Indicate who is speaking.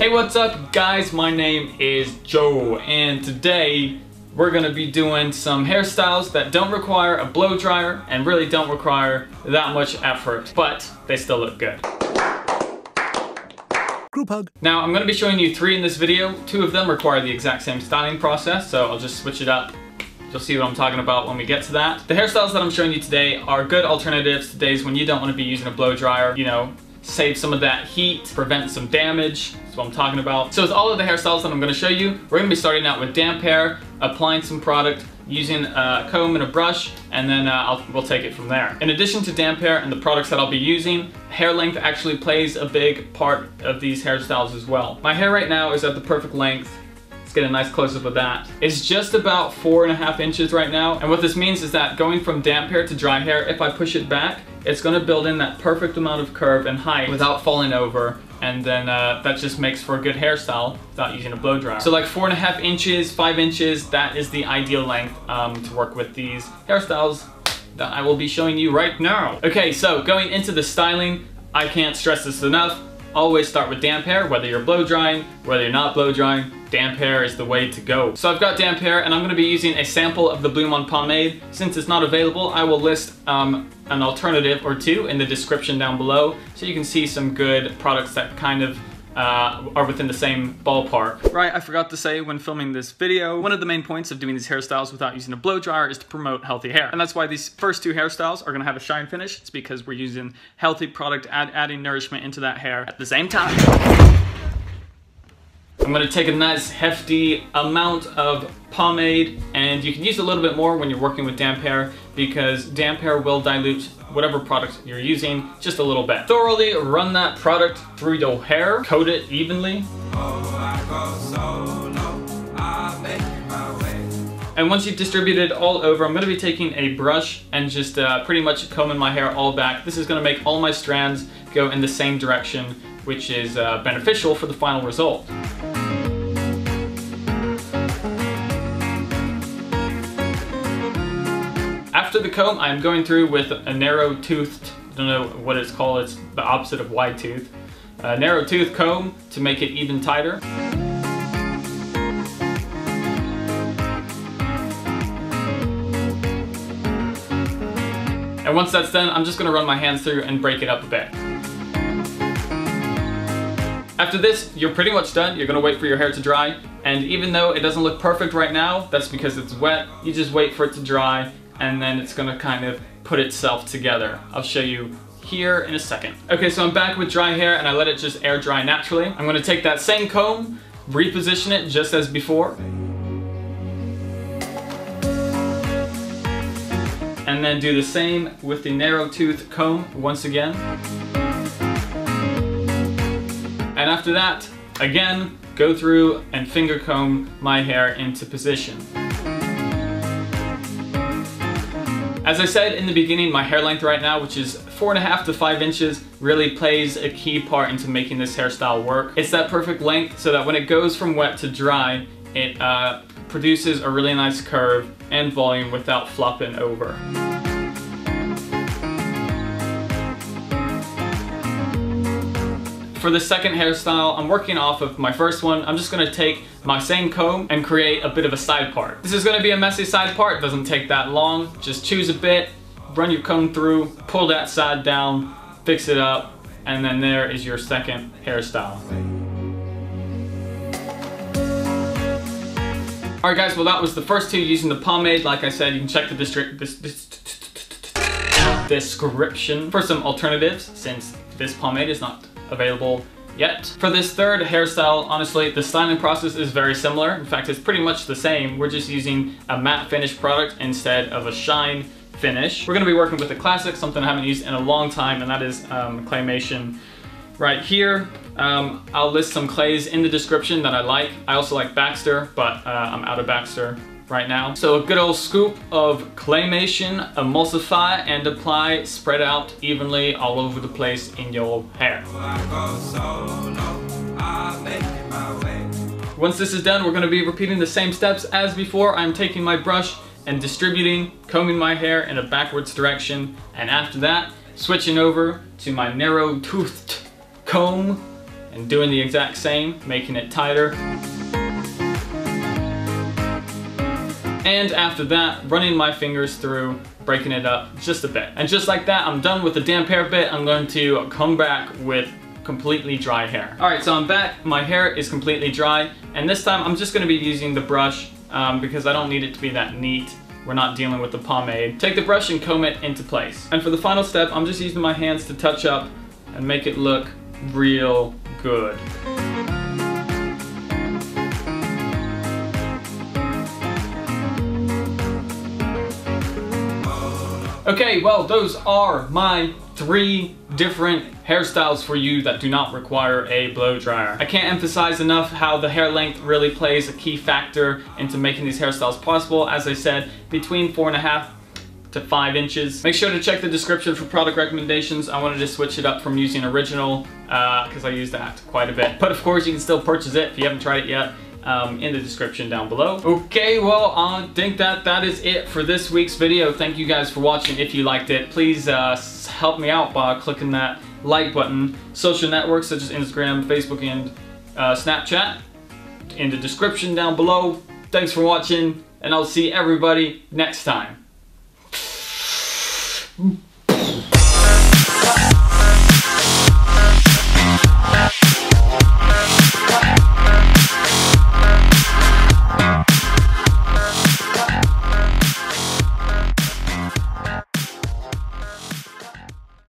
Speaker 1: Hey, what's up guys? My name is Joe and today we're gonna be doing some hairstyles that don't require a blow dryer and really don't require that much effort, but they still look good.
Speaker 2: Group hug.
Speaker 1: Now I'm gonna be showing you 3 in this video. 2 of them require the exact same styling process, so I'll just switch it up. You'll see what I'm talking about when we get to that. The hairstyles that I'm showing you today are good alternatives to days when you don't want to be using a blow dryer, you know, save some of that heat, prevent some damage. That's what I'm talking about. So with all of the hairstyles that I'm going to show you, we're going to be starting out with damp hair, applying some product, using a comb and a brush, and then we'll take it from there. In addition to damp hair and the products that I'll be using, hair length actually plays a big part of these hairstyles as well. My hair right now is at the perfect length. Get a nice close-up of that. It's just about 4.5 inches right now, and what this means is that going from damp hair to dry hair, if I push it back, it's going to build in that perfect amount of curve and height without falling over, and then that just makes for a good hairstyle without using a blow dryer. So like 4.5 inches, 5 inches, that is the ideal length to work with these hairstyles that I will be showing you right now. Okay, so going into the styling, I can't stress this enough. Always start with damp hair, whether you're blow drying, whether you're not blow drying, damp hair is the way to go. So I've got damp hair and I'm gonna be using a sample of the BluMaan pomade. Since it's not available, I will list an alternative or 2 in the description down below so you can see some good products that kind of are within the same ballpark. Right, I forgot to say when filming this video, one of the main points of doing these hairstyles without using a blow dryer is to promote healthy hair. And that's why these first 2 hairstyles are gonna have a shine finish. It's because we're using healthy product, adding nourishment into that hair at the same time. I'm gonna take a nice hefty amount of pomade, and you can use a little bit more when you're working with damp hair because damp hair will dilute whatever product you're using just a little bit. Thoroughly run that product through your hair, coat it evenly. And once you've distributed all over, I'm gonna be taking a brush and just pretty much combing my hair all back. This is gonna make all my strands go in the same direction, which is beneficial for the final result. After the comb, I'm going through with a narrow-toothed, I don't know what it's called, it's the opposite of wide tooth. A narrow-tooth comb to make it even tighter. And once that's done, I'm just gonna run my hands through and break it up a bit. After this, you're pretty much done. You're gonna wait for your hair to dry. And even though it doesn't look perfect right now, that's because it's wet. You just wait for it to dry, and then it's gonna kind of put itself together. I'll show you here in a second. Okay, so I'm back with dry hair and I let it just air dry naturally. I'm gonna take that same comb, reposition it just as before. And then do the same with the narrow tooth comb once again. And after that, again, go through and finger comb my hair into position. As I said in the beginning, my hair length right now, which is 4.5 to 5 inches, really plays a key part into making this hairstyle work. It's that perfect length so that when it goes from wet to dry, it produces a really nice curve and volume without flopping over. For the second hairstyle, I'm working off of my first one. I'm just gonna take my same comb and create a bit of a side part. This is gonna be a messy side part, doesn't take that long. Just choose a bit, run your comb through, pull that side down, fix it up, and then there is your second hairstyle. Alright guys, well that was the first 2 using the pomade. Like I said, you can check the description for some alternatives since this pomade is not available yet. For this third hairstyle, honestly, the styling process is very similar. In fact, it's pretty much the same. We're just using a matte finish product instead of a shine finish. We're gonna be working with a classic, something I haven't used in a long time, and that is Claymation. Right here, I'll list some clays in the description that I like. I also like Baxter, but I'm out of Baxter right now. So a good old scoop of Claymation, emulsify and apply, spread out evenly all over the place in your hair. Once this is done, we're going to be repeating the same steps as before. I'm taking my brush and distributing, combing my hair in a backwards direction, and after that, switching over to my narrow-toothed comb and doing the exact same, making it tighter. And after that, running my fingers through, breaking it up just a bit. And just like that, I'm done with the damp hair bit. I'm going to come back with completely dry hair. All right, so I'm back. My hair is completely dry. And this time I'm just gonna be using the brush because I don't need it to be that neat. We're not dealing with the pomade. Take the brush and comb it into place. And for the final step, I'm just using my hands to touch up and make it look real good. Okay, well, those are my 3 different hairstyles for you that do not require a blow dryer. I can't emphasize enough how the hair length really plays a key factor into making these hairstyles possible. As I said, between 4.5 to 5 inches. Make sure to check the description for product recommendations. I wanted to switch it up from using original because I use that quite a bit. But of course, you can still purchase it if you haven't tried it yet. In the description down below. Okay, well, I think that is it for this week's video. Thank you guys for watching. If you liked it, please help me out by clicking that like button. Social networks such as Instagram, Facebook, and Snapchat in the description down below. Thanks for watching, and I'll see everybody next time.